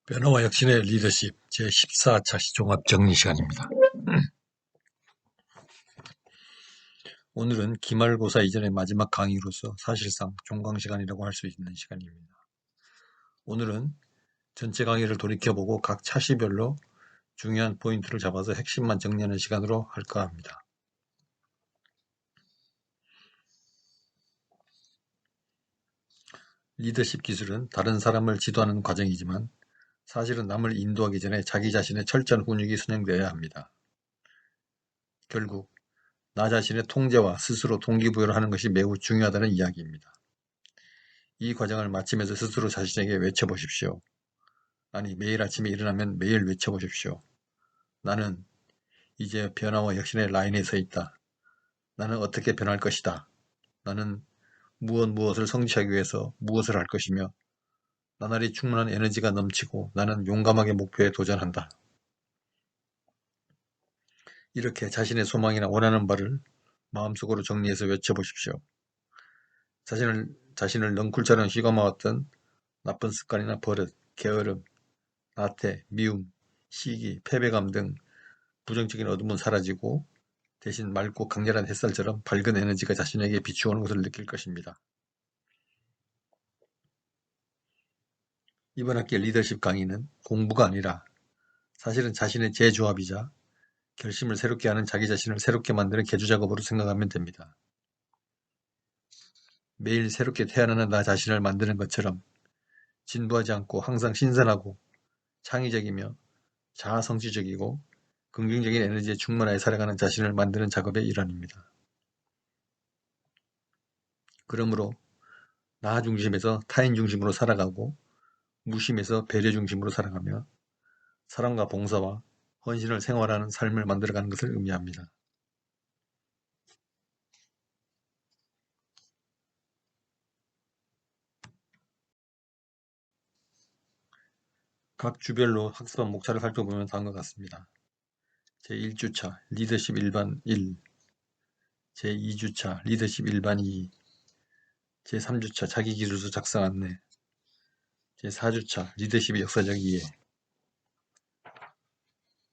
변화와 혁신의 리더십 제14차 종합정리 시간입니다. 오늘은 기말고사 이전의 마지막 강의로서 사실상 종강시간이라고 할 수 있는 시간입니다. 오늘은 전체 강의를 돌이켜보고 각 차시별로 중요한 포인트를 잡아서 핵심만 정리하는 시간으로 할까 합니다. 리더십 기술은 다른 사람을 지도하는 과정이지만 사실은 남을 인도하기 전에 자기 자신의 철저한 훈육이 순행되어야 합니다. 결국 나 자신의 통제와 스스로 동기부여를 하는 것이 매우 중요하다는 이야기입니다. 이 과정을 마치면서 스스로 자신에게 외쳐보십시오. 아니, 매일 아침에 일어나면 매일 외쳐보십시오. 나는 이제 변화와 혁신의 라인에 서 있다. 나는 어떻게 변할 것이다. 나는 무엇을 성취하기 위해서 무엇을 할 것이며 나날이 충분한 에너지가 넘치고 나는 용감하게 목표에 도전한다. 이렇게 자신의 소망이나 원하는 바를 마음속으로 정리해서 외쳐보십시오. 자신을 넝쿨처럼 휘감아왔던 나쁜 습관이나 버릇, 게으름, 나태, 미움, 시기, 패배감 등 부정적인 어둠은 사라지고 대신 맑고 강렬한 햇살처럼 밝은 에너지가 자신에게 비추어오는 것을 느낄 것입니다. 이번 학기의 리더십 강의는 공부가 아니라 사실은 자신의 재조합이자 결심을 새롭게 하는 자기 자신을 새롭게 만드는 개주작업으로 생각하면 됩니다. 매일 새롭게 태어나는 나 자신을 만드는 것처럼 진부하지 않고 항상 신선하고 창의적이며 자아성취적이고 긍정적인 에너지에 충만하여 살아가는 자신을 만드는 작업의 일환입니다. 그러므로 나 중심에서 타인 중심으로 살아가고 무심에서 배려 중심으로 살아가며 사랑과 봉사와 헌신을 생활하는 삶을 만들어가는 것을 의미합니다. 각 주별로 학습한 목차를 살펴보면 다음과 같습니다. 제1주차 리더십 일반 1, 제2주차 리더십 일반 2, 제3주차 자기기술서 작성 안내, 제4주차 리더십의 역사적 이해,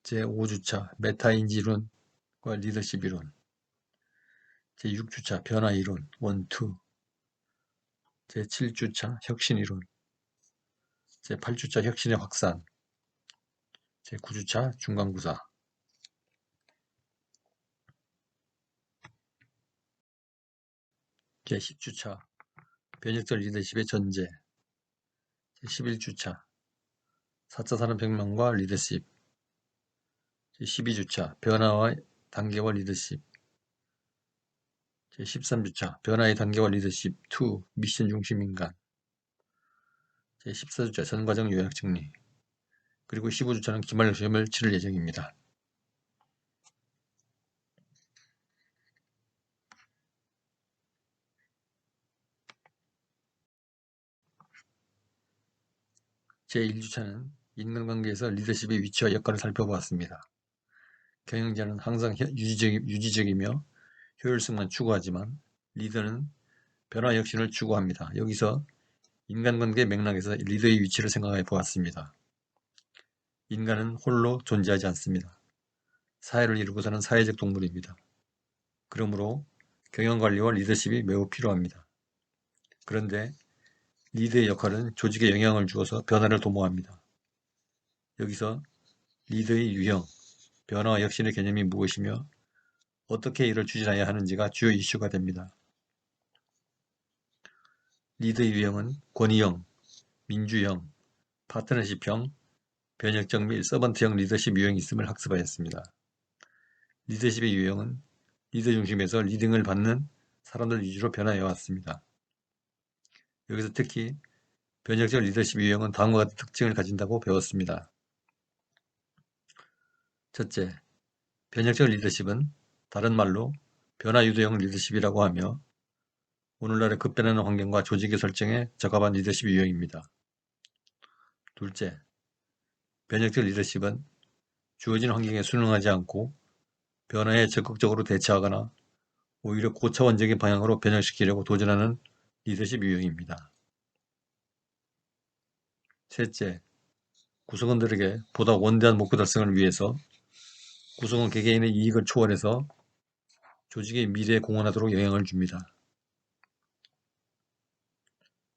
제5주차 메타인지 이론과 리더십 이론, 제6주차 변화 이론 1, 2, 제7주차 혁신 이론, 제8주차 혁신의 확산, 제9주차 중간고사. 제10주차 변혁적 리더십의 전제, 제11주차 4차 산업혁명과 리더십, 제12주차 변화와 단계와 리더십, 제13주차 변화의 단계와 리더십 2 미션 중심 인간, 제14주차 전과정 요약 정리, 그리고 15주차는 기말 시험을 치를 예정입니다. 제1주차는 인간관계에서 리더십의 위치와 역할을 살펴보았습니다. 경영자는 항상 유지적이며 효율성만 추구하지만 리더는 변화 혁신을 추구합니다. 여기서 인간관계 맥락에서 리더의 위치를 생각해 보았습니다. 인간은 홀로 존재하지 않습니다. 사회를 이루고 사는 사회적 동물입니다. 그러므로 경영관리와 리더십이 매우 필요합니다. 그런데 리더의 역할은 조직에 영향을 주어서 변화를 도모합니다. 여기서 리더의 유형, 변화와 혁신의 개념이 무엇이며 어떻게 이를 추진해야 하는지가 주요 이슈가 됩니다. 리더의 유형은 권위형, 민주형, 파트너십형, 변혁적 및 서번트형 리더십 유형이 있음을 학습하였습니다. 리더십의 유형은 리더 중심에서 리딩을 받는 사람들 위주로 변화해 왔습니다. 여기서 특히 변혁적 리더십 유형은 다음과 같은 특징을 가진다고 배웠습니다. 첫째, 변혁적 리더십은 다른 말로 변화 유도형 리더십이라고 하며 오늘날의 급변하는 환경과 조직의 설정에 적합한 리더십 유형입니다. 둘째, 변혁적 리더십은 주어진 환경에 순응하지 않고 변화에 적극적으로 대처하거나 오히려 고차원적인 방향으로 변형시키려고 도전하는 리더십 유형입니다. 셋째, 구성원들에게 보다 원대한 목표 달성을 위해서 구성원 개개인의 이익을 초월해서 조직의 미래에 공헌하도록 영향을 줍니다.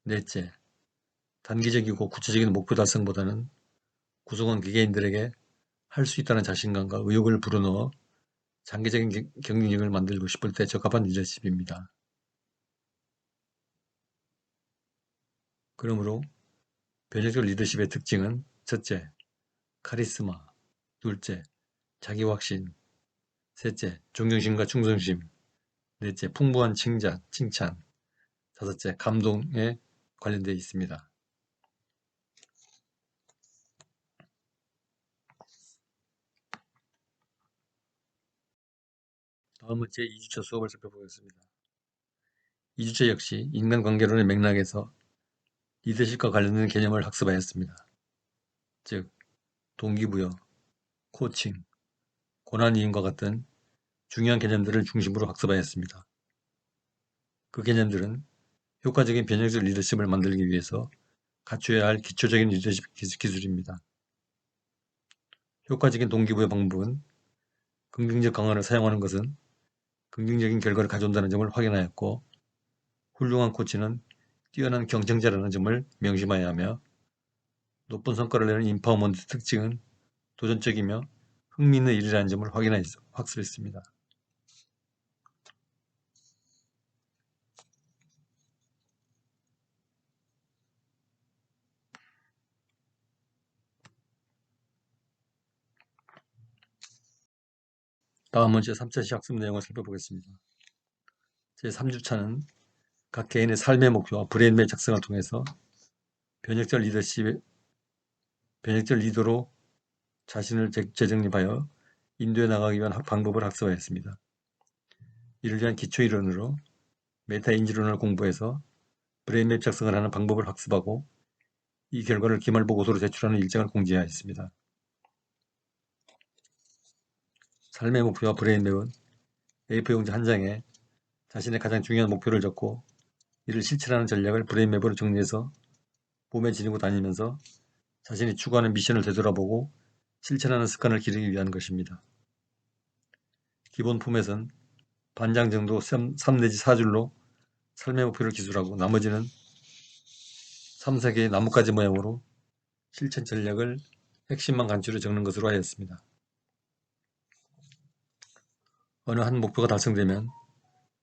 넷째, 단기적이고 구체적인 목표 달성보다는 구성원 개개인들에게 할 수 있다는 자신감과 의욕을 불어넣어 장기적인 경쟁력을 만들고 싶을 때 적합한 리더십입니다. 그러므로 변혁적 리더십의 특징은 첫째, 카리스마, 둘째, 자기확신, 셋째, 존경심과 충성심, 넷째, 풍부한 칭찬, 다섯째, 감동에 관련되어 있습니다. 다음은 제2주차 수업을 살펴보겠습니다. 2주차 역시 인간관계론의 맥락에서 리더십과 관련된 개념을 학습하였습니다. 즉, 동기부여, 코칭, 고난이임과 같은 중요한 개념들을 중심으로 학습하였습니다. 그 개념들은 효과적인 변혁적 리더십을 만들기 위해서 갖춰야 할 기초적인 리더십 기술입니다. 효과적인 동기부여 방법은 긍정적 강화를 사용하는 것은 긍정적인 결과를 가져온다는 점을 확인하였고, 훌륭한 코치는 뛰어난 경쟁자라는 점을 명심해야 하며, 높은 성과를 내는 인파워먼트 특징은 도전적이며 흥미있는 일이라는 점을 학습했습니다. 다음은 제3차 시학습 내용을 살펴보겠습니다. 제3주차는 각 개인의 삶의 목표와 브레인맵 작성을 통해서 변혁적 리더로 자신을 재정립하여 인도해 나가기 위한 방법을 학습하였습니다. 이를 위한 기초이론으로 메타인지론을 공부해서 브레인맵 작성을 하는 방법을 학습하고 이 결과를 기말보고서로 제출하는 일정을 공지하였습니다. 삶의 목표와 브레인맵은 A4 용지 한 장에 자신의 가장 중요한 목표를 적고 이를 실천하는 전략을 브레인맵으로 정리해서 몸에 지니고 다니면서 자신이 추구하는 미션을 되돌아보고 실천하는 습관을 기르기 위한 것입니다. 기본 포맷은 반장 정도 3 내지 4줄로 삶의 목표를 기술하고 나머지는 3, 4개의 나뭇가지 모양으로 실천 전략을 핵심만 간추려 적는 것으로 하였습니다. 어느 한 목표가 달성되면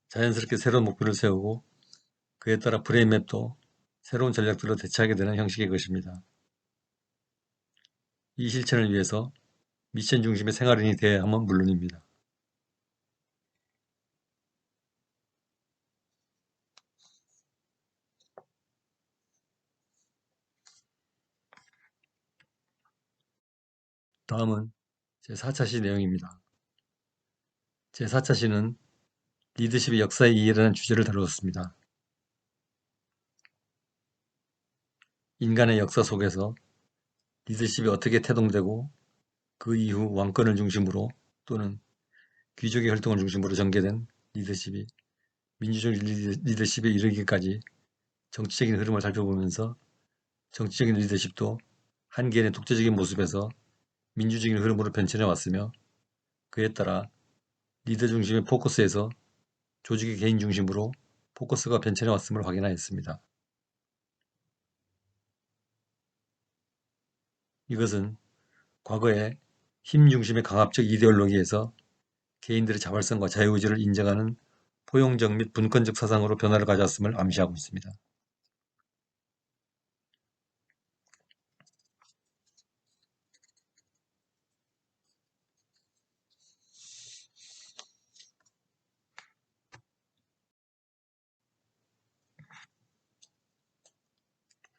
자연스럽게 새로운 목표를 세우고 그에 따라 브레인맵도 새로운 전략들로 대체하게 되는 형식의 것입니다. 이 실천을 위해서 미션 중심의 생활인이 되어야 하면 물론입니다. 다음은 제4차 시 내용입니다. 제4차 시는 리더십의 역사의 이해라는 주제를 다루었습니다. 인간의 역사 속에서 리더십이 어떻게 태동되고 그 이후 왕권을 중심으로 또는 귀족의 활동을 중심으로 전개된 리더십이 민주적 리더십에 이르기까지 정치적인 흐름을 살펴보면서 정치적인 리더십도 한 개인의 독자적인 모습에서 민주적인 흐름으로 변천해 왔으며 그에 따라 리더 중심의 포커스에서 조직의 개인 중심으로 포커스가 변천해 왔음을 확인하였습니다. 이것은 과거의 힘 중심의 강압적 이데올로기에서 개인들의 자발성과 자유의지를 인정하는 포용적 및 분권적 사상으로 변화를 가져왔음을 암시하고 있습니다.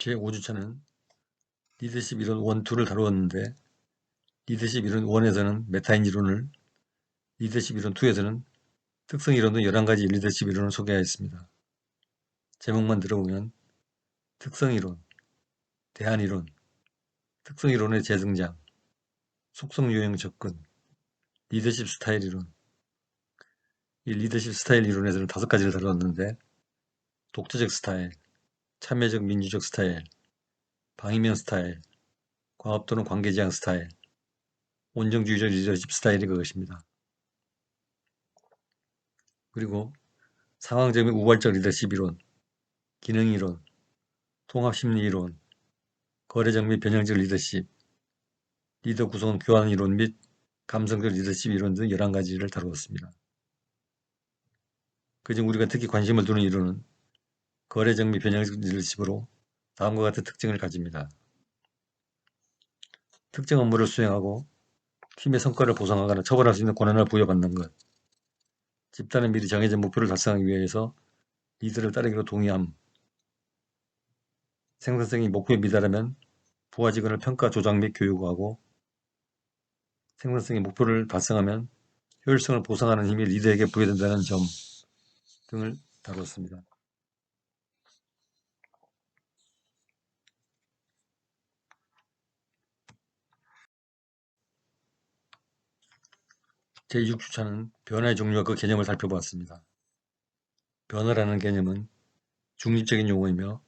제5주차는 리더십 이론 1, 2를 다루었는데 리더십 이론 1에서는 메타인 이론을, 리더십 이론 2에서는 특성 이론 등 11가지 리더십 이론을 소개하였습니다. 제목만 들어보면 특성 이론, 대안 이론, 특성 이론의 재등장, 속성 유형 접근, 리더십 스타일 이론. 이 리더십 스타일 이론에서는 5가지를 다루었는데 독자적 스타일, 참여적 민주적 스타일, 방위면 스타일, 과업 또는 관계지향 스타일, 온정주의적 리더십 스타일이 그것입니다. 그리고 상황적 및 우발적 리더십 이론, 기능 이론, 통합심리 이론, 거래적 및 변형적 리더십, 리더 구성 교환 이론 및 감성적 리더십 이론 등 11가지를 다루었습니다. 그중 우리가 특히 관심을 두는 이론은 거래적 및 변형적 리더십으로 다음과 같은 특징을 가집니다. 특정 업무를 수행하고 팀의 성과를 보상하거나 처벌할 수 있는 권한을 부여받는 것, 집단은 미리 정해진 목표를 달성하기 위해서 리더를 따르기로 동의함, 생산성이 목표에 미달하면 부하 직원을 평가, 조작 및 교육하고 생산성이 목표를 달성하면 효율성을 보상하는 힘이 리더에게 부여된다는 점 등을 다루었습니다. 제6주차는 변화의 종류와 그 개념을 살펴보았습니다. 변화라는 개념은 중립적인 용어이며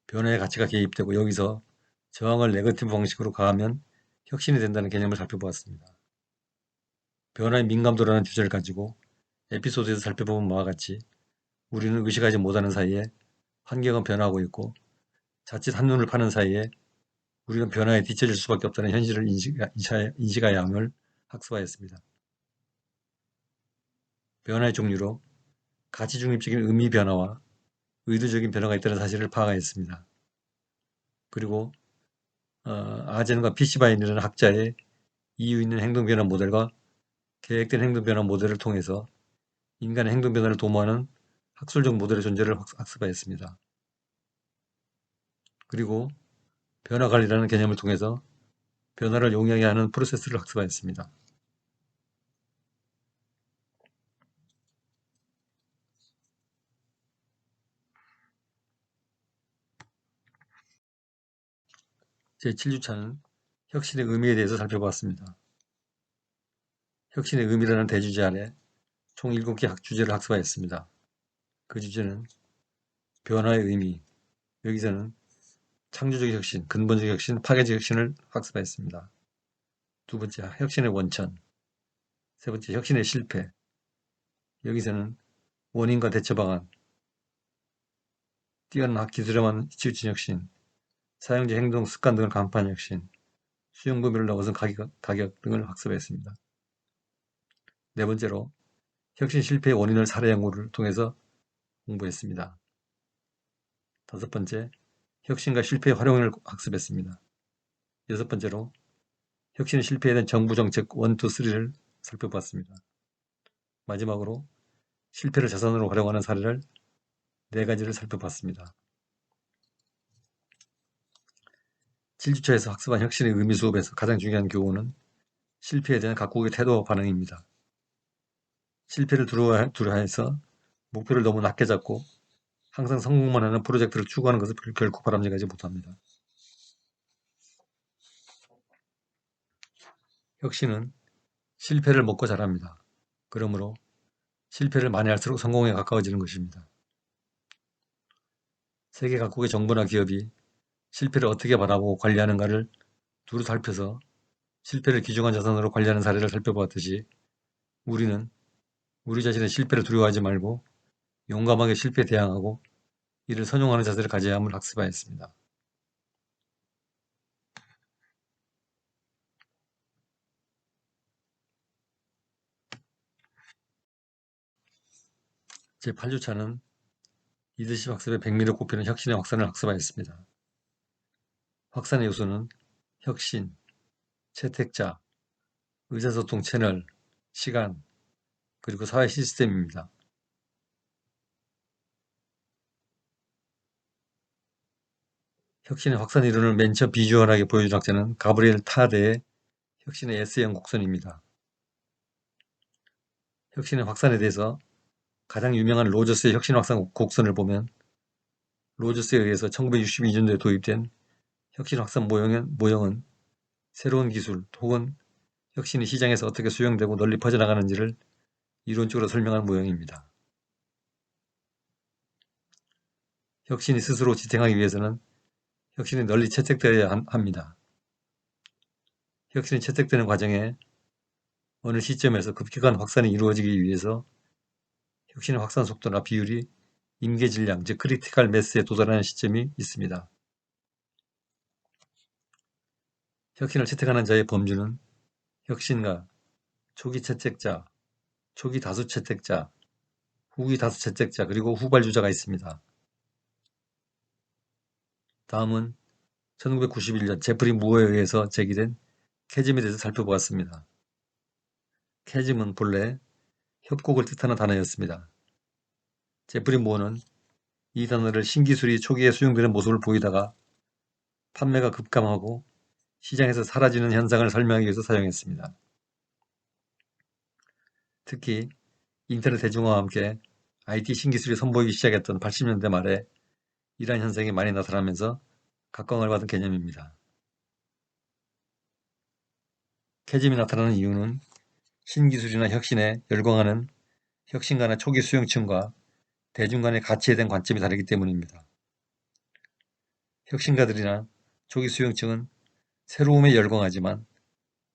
변화의 가치가 개입되고 여기서 저항을 네거티브 방식으로 가하면 혁신이 된다는 개념을 살펴보았습니다. 변화의 민감도라는 주제를 가지고 에피소드에서 살펴본 바와 같이 우리는 의식하지 못하는 사이에 환경은 변화하고 있고 자칫 한눈을 파는 사이에 우리는 변화에 뒤처질 수밖에 없다는 현실을 인식해야 함을 학습하였습니다. 변화의 종류로 가치 중립적인 의미 변화와 의도적인 변화가 있다는 사실을 파악하였습니다. 그리고 아젠과 피시바인이라는 학자의 이유 있는 행동 변화 모델과 계획된 행동 변화 모델을 통해서 인간의 행동 변화를 도모하는 학술적 모델의 존재를 학습하였습니다. 그리고 변화 관리라는 개념을 통해서 변화를 용이하게 하는 프로세스를 학습하였습니다. 제7주차는 혁신의 의미에 대해서 살펴보았습니다. 혁신의 의미라는 대주제 아래 총 7개 주제를 학습하였습니다. 그 주제는 변화의 의미, 여기서는 창조적 혁신, 근본적 혁신, 파괴적 혁신을 학습하였습니다. 두 번째, 혁신의 원천. 세 번째, 혁신의 실패. 여기서는 원인과 대처 방안, 뛰어난 기술에만 치우친 혁신, 사용자 행동 습관 등을 간파한 혁신, 수용 범위를 넘어선 가격 등을 학습했습니다. 네 번째로 혁신 실패의 원인을 사례 연구를 통해서 공부했습니다. 다섯 번째, 혁신과 실패의 활용을 학습했습니다. 여섯 번째로 혁신의 실패에 대한 정부 정책 1, 2, 3를 살펴봤습니다. 마지막으로 실패를 자산으로 활용하는 사례를 4가지를 살펴봤습니다. 7주차에서 학습한 혁신의 의미 수업에서 가장 중요한 교훈은 실패에 대한 각국의 태도와 반응입니다. 실패를 두려워해서 목표를 너무 낮게 잡고 항상 성공만 하는 프로젝트를 추구하는 것은 결코 바람직하지 못합니다. 혁신은 실패를 먹고 자랍니다. 그러므로 실패를 많이 할수록 성공에 가까워지는 것입니다. 세계 각국의 정부나 기업이 실패를 어떻게 바라보고 관리하는가를 두루 살펴서 실패를 귀중한 자산으로 관리하는 사례를 살펴보았듯이 우리는 우리 자신의 실패를 두려워하지 말고 용감하게 실패에 대항하고 이를 선용하는 자세를 가져야 함을 학습하였습니다. 제8주차는 리더십 학습의 백미를 꼽히는 혁신의 확산을 학습하였습니다. 확산의 요소는 혁신, 채택자, 의사소통 채널, 시간, 그리고 사회 시스템입니다. 혁신의 확산 이론을 맨 처음 비주얼하게 보여준 학자는 가브리엘 타데의 혁신의 S형 곡선입니다. 혁신의 확산에 대해서 가장 유명한 로저스의 혁신 확산 곡선을 보면 로저스에 의해서 1962년도에 도입된 혁신 확산 모형은 새로운 기술 혹은 혁신이 시장에서 어떻게 수용되고 널리 퍼져나가는지를 이론적으로 설명한 모형입니다. 혁신이 스스로 지탱하기 위해서는 혁신이 널리 채택되어야 합니다. 혁신이 채택되는 과정에 어느 시점에서 급격한 확산이 이루어지기 위해서 혁신의 확산 속도나 비율이 임계 질량, 즉 크리티컬 매스에 도달하는 시점이 있습니다. 혁신을 채택하는 자의 범주는 혁신가, 초기 채택자, 초기 다수 채택자, 후기 다수 채택자, 그리고 후발주자가 있습니다. 다음은 1991년 제프리 무어에 의해서 제기된 캐즘에 대해서 살펴보았습니다. 캐즘은 본래 협곡을 뜻하는 단어였습니다. 제프리 무어는 이 단어를 신기술이 초기에 수용되는 모습을 보이다가 판매가 급감하고 시장에서 사라지는 현상을 설명하기 위해서 사용했습니다. 특히 인터넷 대중화와 함께 IT 신기술이 선보이기 시작했던 80년대 말에 이러한 현상이 많이 나타나면서 각광을 받은 개념입니다. 캐즘이 나타나는 이유는 신기술이나 혁신에 열광하는 혁신가나 초기 수용층과 대중 간의 가치에 대한 관점이 다르기 때문입니다. 혁신가들이나 초기 수용층은 새로움에 열광하지만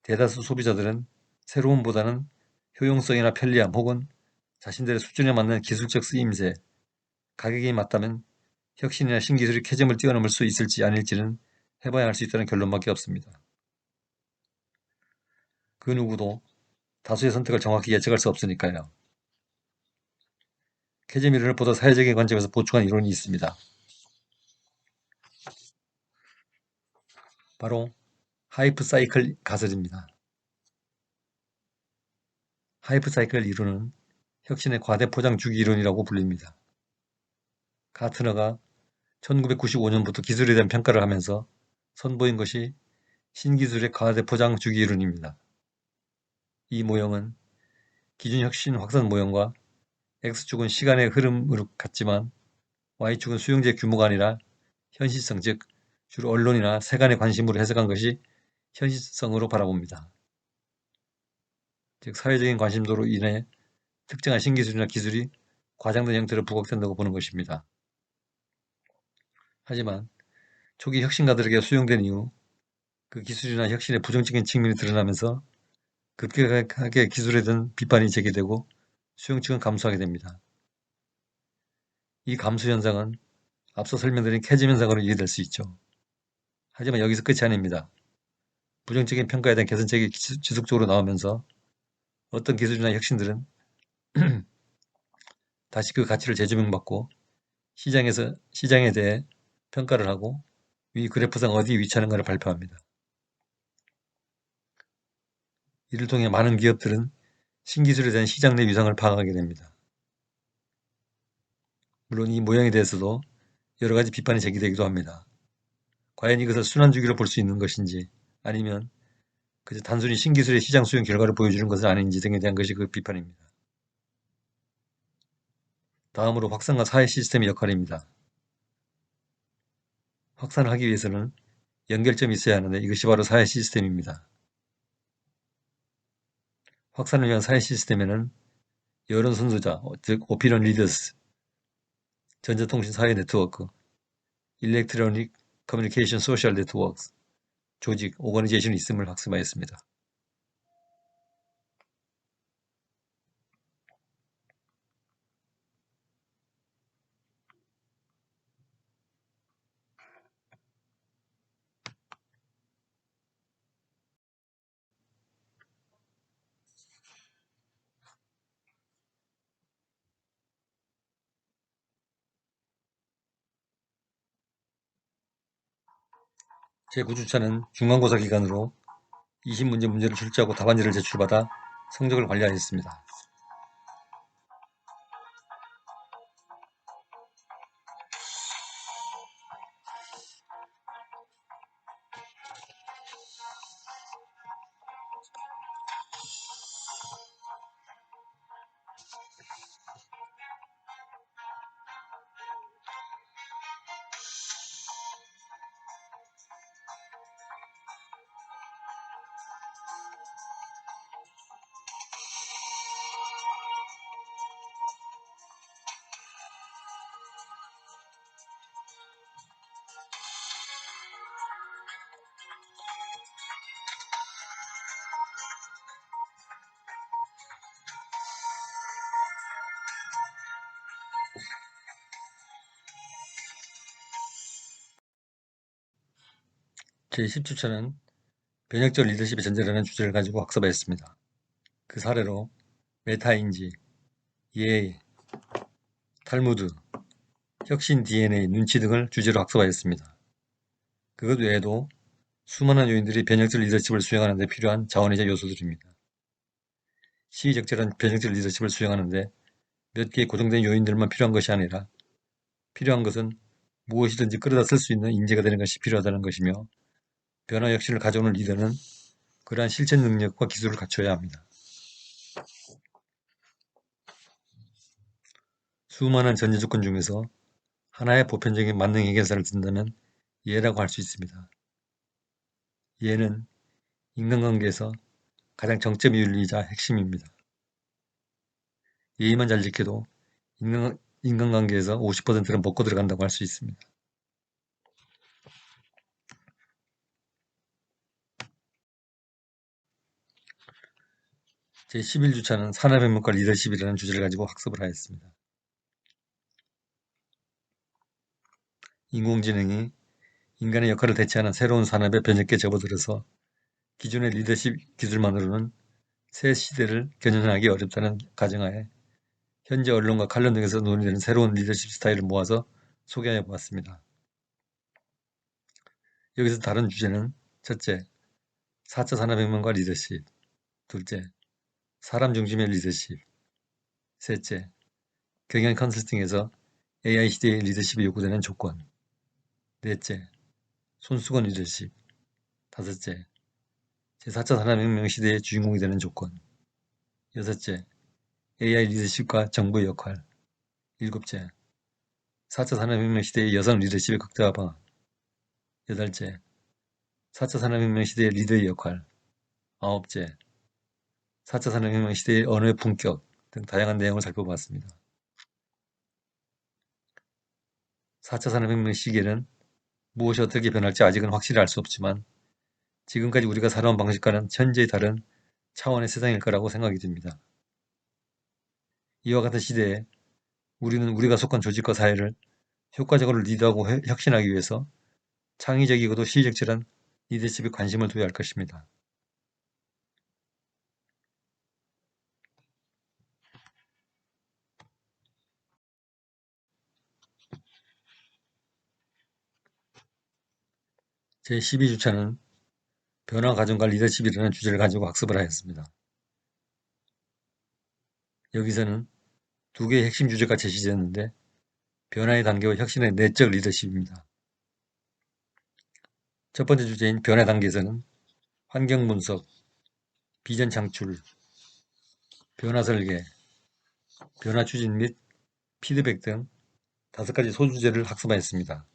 대다수 소비자들은 새로움보다는 효용성이나 편리함 혹은 자신들의 수준에 맞는 기술적 쓰임새, 가격이 맞다면 혁신이나 신기술이 캐즘을 뛰어넘을 수 있을지 아닐지는 해봐야 할 수 있다는 결론밖에 없습니다. 그 누구도 다수의 선택을 정확히 예측할 수 없으니까요. 캐즘 이론을 보다 사회적인 관점에서 보충한 이론이 있습니다. 바로 하이프 사이클 가설입니다. 하이프 사이클 이론은 혁신의 과대 포장 주기 이론이라고 불립니다. 가트너가 1995년부터 기술에 대한 평가를 하면서 선보인 것이 신기술의 과대 포장 주기 이론입니다. 이 모형은 기존 혁신 확산 모형과 X축은 시간의 흐름으로 같지만 Y축은 수용자의 규모가 아니라 현실성, 즉 주로 언론이나 세간의 관심으로 해석한 것이 현실성으로 바라봅니다. 즉 사회적인 관심도로 인해 특정한 신기술이나 기술이 과장된 형태로 부각된다고 보는 것입니다. 하지만 초기 혁신가들에게 수용된 이후 그 기술이나 혁신의 부정적인 측면이 드러나면서 급격하게 기술에 대한 비판이 제기되고 수용층은 감소하게 됩니다. 이 감소 현상은 앞서 설명드린 캐즘 현상으로 이해될 수 있죠. 하지만 여기서 끝이 아닙니다. 부정적인 평가에 대한 개선책이 지속적으로 나오면서 어떤 기술이나 혁신들은 다시 그 가치를 재조명받고 시장에 대해 평가를 하고 위 그래프상 어디에 위치하는가를 발표합니다. 이를 통해 많은 기업들은 신기술에 대한 시장 내 위상을 파악하게 됩니다. 물론 이 모형에 대해서도 여러 가지 비판이 제기되기도 합니다. 과연 이것을 순환주기로 볼 수 있는 것인지 아니면 그저 단순히 신기술의 시장 수용 결과를 보여주는 것은 아닌지 등에 대한 것이 그 비판입니다. 다음으로 확산과 사회 시스템의 역할입니다. 확산을 하기 위해서는 연결점이 있어야 하는데 이것이 바로 사회 시스템입니다. 확산을 위한 사회 시스템에는 여론 선도자, 즉 오피니언 리더스, 전자통신 사회 네트워크, 일렉트로닉 커뮤니케이션 소셜 네트워크, 조직, 오거니제이션이 있음을 학습하였습니다. 제9주차는 중간고사 기간으로 20문제 문제를 출제하고 답안지를 제출받아 성적을 관리하였습니다. 제10주차는 변혁적 리더십의 전제라는 주제를 가지고 학습하였습니다. 그 사례로 메타인지, 예의, 탈무드, 혁신 DNA, 눈치 등을 주제로 학습하였습니다. 그것 외에도 수많은 요인들이 변혁적 리더십을 수행하는 데 필요한 자원이자 요소들입니다. 시의적절한 변혁적 리더십을 수행하는 데 몇 개의 고정된 요인들만 필요한 것이 아니라 필요한 것은 무엇이든지 끌어다 쓸 수 있는 인재가 되는 것이 필요하다는 것이며 변화 혁신을 가져오는 리더는 그러한 실천 능력과 기술을 갖춰야 합니다. 수많은 전제 조건 중에서 하나의 보편적인 만능 해결사를 든다면 예라고 할 수 있습니다. 예는 인간관계에서 가장 정점이 윤리이자 핵심입니다. 예의만 잘 지켜도 인간관계에서 50%는 먹고 들어간다고 할 수 있습니다. 제11주차는 산업혁명과 리더십이라는 주제를 가지고 학습을 하였습니다. 인공지능이 인간의 역할을 대체하는 새로운 산업에 변혁에 접어들어서 기존의 리더십 기술만으로는 새 시대를 견인하기 어렵다는 가정하에 현재 언론과 관련 등에서 논의되는 새로운 리더십 스타일을 모아서 소개해 보았습니다. 여기서 다른 주제는 첫째, 4차 산업혁명과 리더십, 둘째, 사람 중심의 리더십, 셋째, 경영 컨설팅에서 AI 시대의 리더십이 요구되는 조건, 넷째, 손수건 리더십, 다섯째, 제4차 산업혁명 시대의 주인공이 되는 조건, 여섯째, AI 리더십과 정부의 역할, 일곱째, 4차 산업혁명 시대의 여성 리더십의 극대화 방안, 여덟째, 4차 산업혁명 시대의 리더의 역할, 아홉째, 4차 산업혁명 시대의 언어의 품격 등 다양한 내용을 살펴봤습니다. 4차 산업혁명 시기에는 무엇이 어떻게 변할지 아직은 확실히 알 수 없지만 지금까지 우리가 살아온 방식과는 현재의 다른 차원의 세상일 거라고 생각이 듭니다. 이와 같은 시대에 우리는 우리가 속한 조직과 사회를 효과적으로 리드하고 혁신하기 위해서 창의적이고도 시의적절한 리더십에 관심을 둬야 할 것입니다. 제12주차는 변화 과정과 리더십이라는 주제를 가지고 학습을 하였습니다. 여기서는 두 개의 핵심 주제가 제시되었는데 변화의 단계와 혁신의 내적 리더십입니다. 첫 번째 주제인 변화 단계에서는 환경 분석, 비전 창출, 변화 설계, 변화 추진 및 피드백 등 5가지 소주제를 학습하였습니다.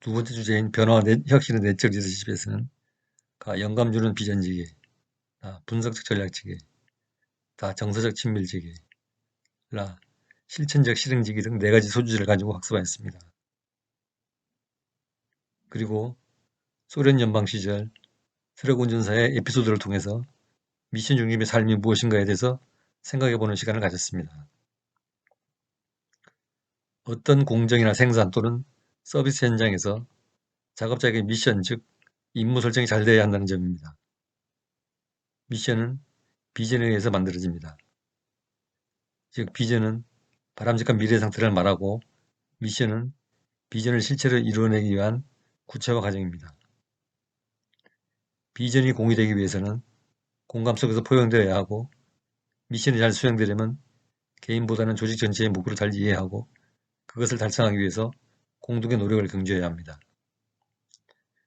두 번째 주제인 변화와 혁신의 내적 리더십에서는 영감 주는 비전지기, 분석적 전략지기, 정서적 친밀지기, 실천적 실행지기 등 4가지 소주제를 가지고 학습하였습니다. 그리고 소련 연방 시절 트럭 운전사의 에피소드를 통해서 미션 중심의 삶이 무엇인가에 대해서 생각해보는 시간을 가졌습니다. 어떤 공정이나 생산 또는 서비스 현장에서 작업자에게 미션, 즉 임무 설정이 잘 되어야 한다는 점입니다. 미션은 비전에 의해서 만들어집니다. 즉 비전은 바람직한 미래 상태를 말하고 미션은 비전을 실체로 이루어내기 위한 구체화 과정입니다. 비전이 공유되기 위해서는 공감 속에서 포용되어야 하고 미션이 잘 수행되려면 개인보다는 조직 전체의 목표를 잘 이해하고 그것을 달성하기 위해서 공동의 노력을 경주해야 합니다.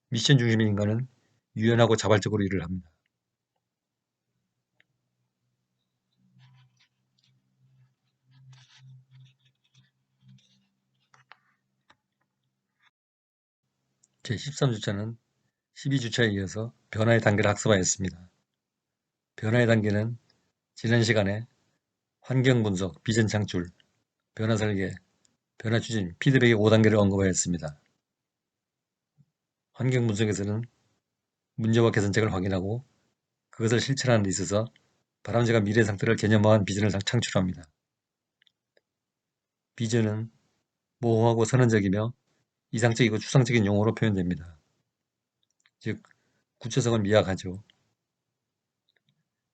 미션 중심의 인간은 유연하고 자발적으로 일을 합니다. 제13주차는 12주차에 이어서 변화의 단계를 학습하였습니다. 변화의 단계는 지난 시간에 환경 분석, 비전 창출, 변화 설계, 변화 추진, 피드백의 5단계를 언급하였습니다. 환경 분석에서는 문제와 개선책을 확인하고 그것을 실천하는 데 있어서 바람직한 미래 상태를 개념화한 비전을 창출합니다. 비전은 모호하고 선언적이며 이상적이고 추상적인 용어로 표현됩니다. 즉, 구체성은 미약하죠.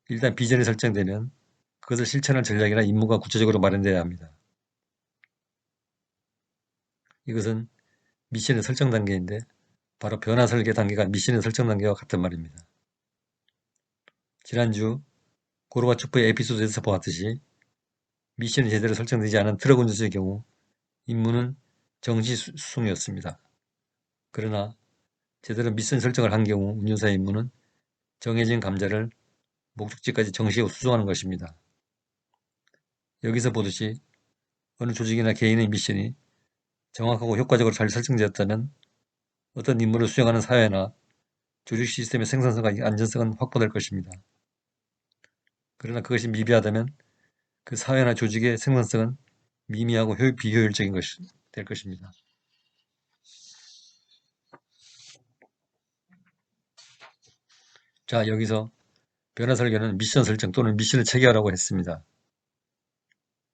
일단 비전이 설정되면 그것을 실천할 전략이나 임무가 구체적으로 마련되어야 합니다. 이것은 미션의 설정 단계인데 바로 변화 설계 단계가 미션의 설정 단계와 같은 말입니다. 지난주 고르바초프의 에피소드에서 보았듯이 미션이 제대로 설정되지 않은 트럭 운전수의 경우 임무는 정시 수송이었습니다. 그러나 제대로 미션 설정을 한 경우 운전사의 임무는 정해진 감자를 목적지까지 정시에 수송하는 것입니다. 여기서 보듯이 어느 조직이나 개인의 미션이 정확하고 효과적으로 잘 설정되었다면 어떤 임무를 수행하는 사회나 조직 시스템의 생산성과 안전성은 확보될 것입니다. 그러나 그것이 미비하다면 그 사회나 조직의 생산성은 미미하고 비효율적인 것이 될 것입니다. 자, 여기서 변화 설계는 미션 설정 또는 미션을 체계화라고 했습니다.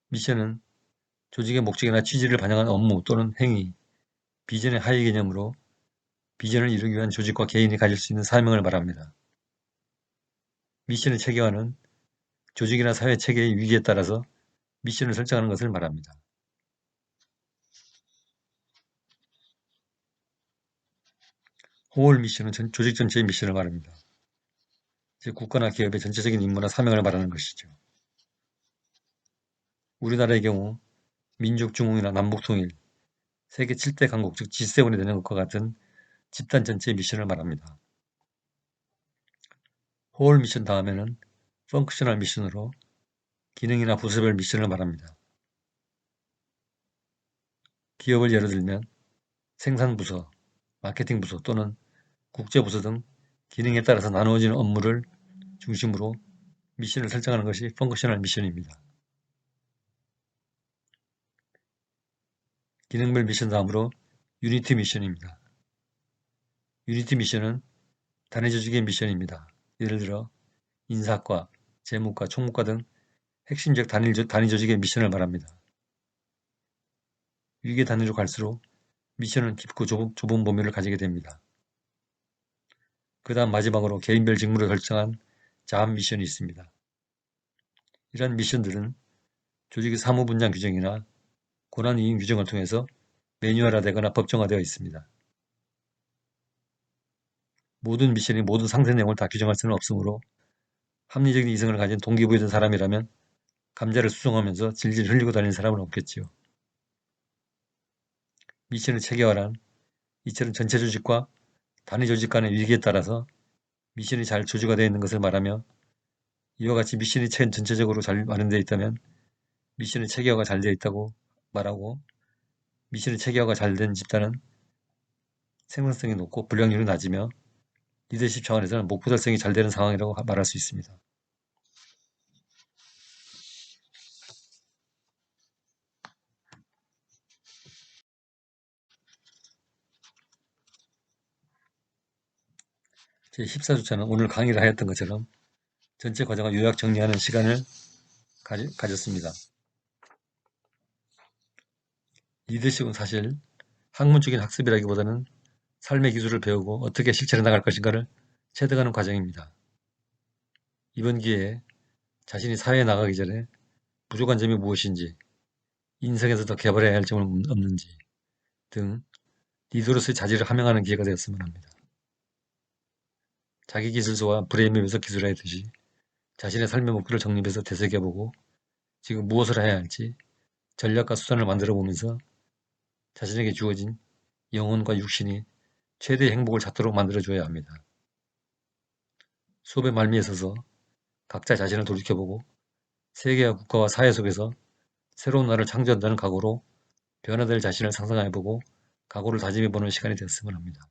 미션은 조직의 목적이나 취지를 반영한 업무 또는 행위, 비전의 하위 개념으로 비전을 이루기 위한 조직과 개인이 가질 수 있는 사명을 말합니다. 미션의 체계화는 조직이나 사회 체계의 위기에 따라서 미션을 설정하는 것을 말합니다. 홀 미션은 조직 전체의 미션을 말합니다. 즉 국가나 기업의 전체적인 임무나 사명을 말하는 것이죠. 우리나라의 경우 민족중흥이나 남북통일, 세계 7대 강국 즉 G7이 되는 것과 같은 집단 전체의 미션을 말합니다. 홀 미션 다음에는 펑크셔널 미션으로 기능이나 부서별 미션을 말합니다. 기업을 예로 들면 생산부서, 마케팅부서 또는 국제부서 등 기능에 따라서 나누어지는 업무를 중심으로 미션을 설정하는 것이 펑크셔널 미션입니다. 기능별 미션 다음으로 유니티 미션입니다. 유니티 미션은 단위 조직의 미션입니다. 예를 들어 인사과, 재무과, 총무과 등 핵심적 단위 조직의 미션을 말합니다. 위계 단위로 갈수록 미션은 깊고 좁은 범위를 가지게 됩니다. 그 다음 마지막으로 개인별 직무를 설정한 자합 미션이 있습니다. 이러한 미션들은 조직의 사무 분장 규정이나 권한 이행 규정을 통해서 매뉴얼화되거나 법정화되어 있습니다. 모든 미션이 모든 상세 내용을 다 규정할 수는 없으므로 합리적인 이성을 가진 동기부여된 사람이라면 감자를 수송하면서 질질 흘리고 다니는 사람은 없겠지요. 미션의 체계화란 이처럼 전체 조직과 단위 조직 간의 위기에 따라서 미션이 잘 조직화되어 있는 것을 말하며 이와 같이 미션이 전체적으로 잘 마련되어 있다면 미션의 체계화가 잘 되어 있다고 말하고 미션의 체계화가 잘 된 집단은 생산성이 높고 불량률이 낮으며 리더십 차원에서는 목표 달성이 잘 되는 상황이라고 말할 수 있습니다. 제14주차는 오늘 강의를 하였던 것처럼 전체 과정을 요약 정리하는 시간을 가졌습니다. 리더십은 사실 학문적인 학습이라기보다는 삶의 기술을 배우고 어떻게 실천해 나갈 것인가를 체득하는 과정입니다. 이번 기회에 자신이 사회에 나가기 전에 부족한 점이 무엇인지, 인생에서 더 개발해야 할 점은 없는지 등 리더로서의 자질을 함양하는 기회가 되었으면 합니다. 자기 기술서와 브레인맵에서 기술하였듯이 자신의 삶의 목표를 정립해서 되새겨보고 지금 무엇을 해야 할지 전략과 수단을 만들어 보면서 자신에게 주어진 영혼과 육신이 최대의 행복을 찾도록 만들어줘야 합니다. 수업의 말미에 서서 각자 자신을 돌이켜보고 세계와 국가와 사회 속에서 새로운 나를 창조한다는 각오로 변화될 자신을 상상해보고 각오를 다짐해보는 시간이 되었으면 합니다.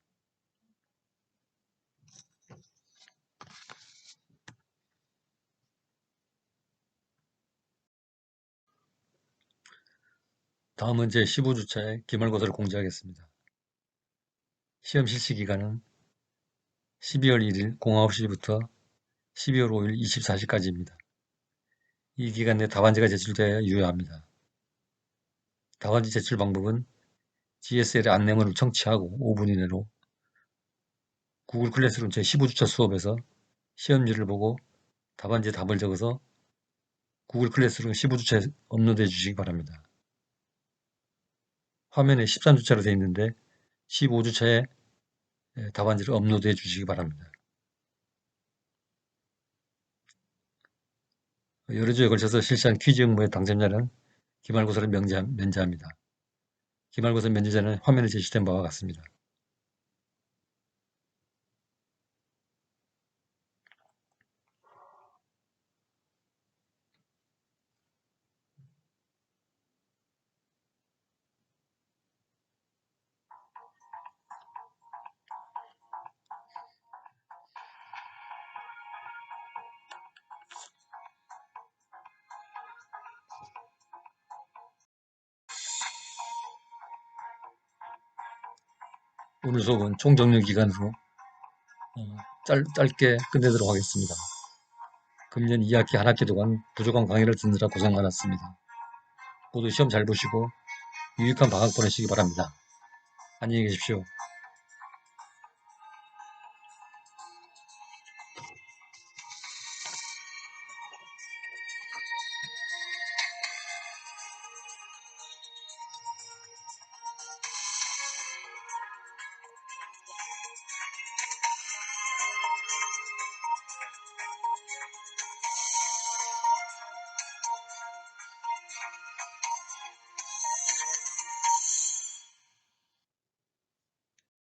다음은 제15주차의 기말고사를 공지하겠습니다. 시험 실시 기간은 12월 1일 09시부터 12월 5일 24시까지입니다. 이 기간 내 답안지가 제출되어야 유효합니다. 답안지 제출 방법은 GSL의 안내문을 청취하고 5분 이내로 구글 클래스룸 제15주차 수업에서 시험지를 보고 답안지에 답을 적어서 구글 클래스룸 15주차에 업로드해 주시기 바랍니다. 화면에 13주차로 되어 있는데 15주차에 답안지를 업로드해 주시기 바랍니다. 여러 주에 걸쳐서 실시한 퀴즈 응모의 당첨자는 기말고사를 면제합니다. 기말고사 면제자는 화면에 제시된 바와 같습니다. 오늘 수업은 총정리 기간으로 짧게 끝내도록 하겠습니다. 금년 2학기 한 학기 동안 부족한 강의를 듣느라 고생 많았습니다. 모두 시험 잘 보시고 유익한 방학 보내시기 바랍니다. 안녕히 계십시오.